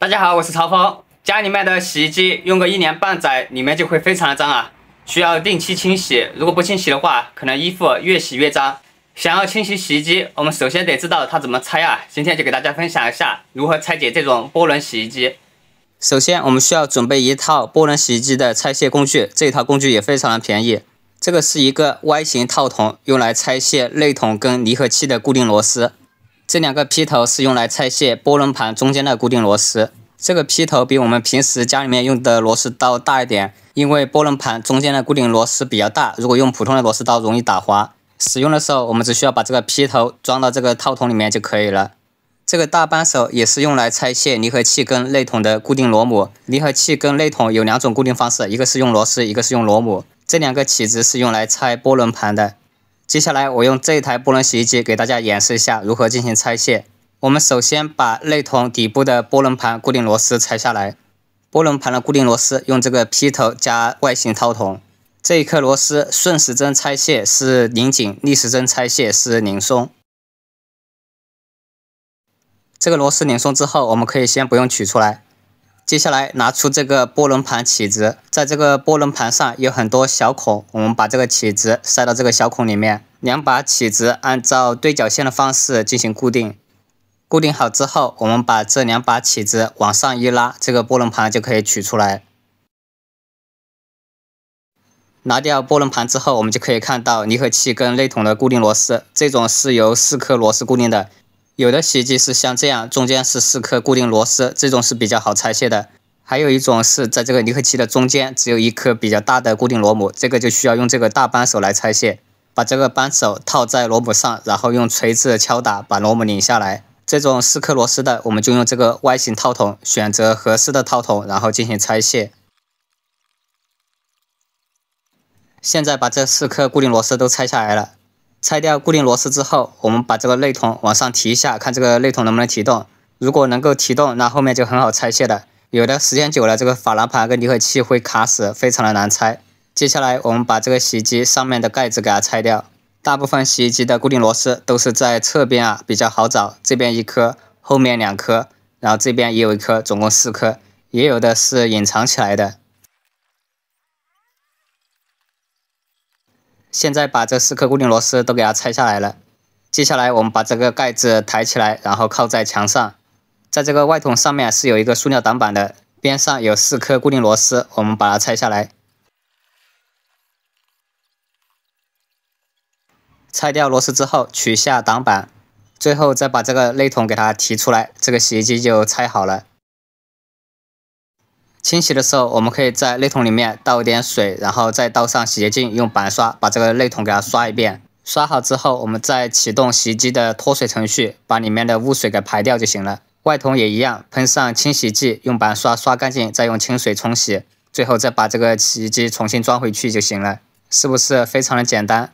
大家好，我是曹峰。家里面的洗衣机用个1年半载，里面就会非常的脏啊，需要定期清洗。如果不清洗的话，可能衣服越洗越脏。想要清洗洗衣机，我们首先得知道它怎么拆啊。今天就给大家分享一下如何拆解这种涡轮洗衣机。首先，我们需要准备一套涡轮洗衣机的拆卸工具，这套工具也非常的便宜。这个是一个 Y 型套筒，用来拆卸内筒跟离合器的固定螺丝。这2个劈头是用来拆卸波轮盘中间的固定螺丝。这个劈头比我们平时家里面用的螺丝刀大一点，因为波轮盘中间的固定螺丝比较大，如果用普通的螺丝刀容易打滑。使用的时候，我们只需要把这个劈头装到这个套筒里面就可以了。这个大扳手也是用来拆卸离合器跟内筒的固定螺母。离合器跟内筒有2种固定方式，一个是用螺丝，一个是用螺母。这2个起子是用来拆波轮盘的。接下来我用这一台涡轮洗衣机给大家演示一下如何进行拆卸。我们首先把内筒底部的波轮盘固定螺丝拆下来。波轮盘的固定螺丝用这个劈头加 Y 型套筒。这一颗螺丝顺时针拆卸是拧紧，逆时针拆卸是拧松。这个螺丝拧松之后，我们可以先不用取出来。接下来拿出这个波轮盘起子，在这个波轮盘上有很多小孔，我们把这个起子塞到这个小孔里面，2把起子按照对角线的方式进行固定。固定好之后，我们把这2把起子往上一拉，这个波轮盘就可以取出来。拿掉波轮盘之后，我们就可以看到离合器跟内筒的固定螺丝，这种是由4颗螺丝固定的。有的洗衣机是像这样，中间是4颗固定螺丝，这种是比较好拆卸的。还有一种是在这个离合器的中间只有1颗比较大的固定螺母，这个就需要用这个大扳手来拆卸。把这个扳手套在螺母上，然后用锤子敲打，把螺母拧下来。这种4颗螺丝的，我们就用这个 Y 型套筒，选择合适的套筒，然后进行拆卸。现在把这4颗固定螺丝都拆下来了。拆掉固定螺丝之后，我们把这个内筒往上提一下，看这个内筒能不能提动。如果能够提动，那后面就很好拆卸了。有的时间久了，这个珐琅盘跟离合器会卡死，非常的难拆。接下来我们把这个洗衣机上面的盖子给它拆掉。大部分洗衣机的固定螺丝都是在侧边啊，比较好找，这边1颗，后面2颗，然后这边也有1颗，总共4颗，也有的是隐藏起来的。现在把这4颗固定螺丝都给它拆下来了。接下来我们把这个盖子抬起来，然后靠在墙上。在这个外筒上面是有一个塑料挡板的，边上有4颗固定螺丝，我们把它拆下来。拆掉螺丝之后，取下挡板，最后再把这个内筒给它提出来，这个洗衣机就拆好了。清洗的时候，我们可以在内筒里面倒一点水，然后再倒上洗洁精，用板刷把这个内筒给它刷一遍。刷好之后，我们再启动洗衣机的脱水程序，把里面的污水给排掉就行了。外筒也一样，喷上清洗剂，用板刷刷干净，再用清水冲洗，最后再把这个洗衣机重新装回去就行了。是不是非常的简单？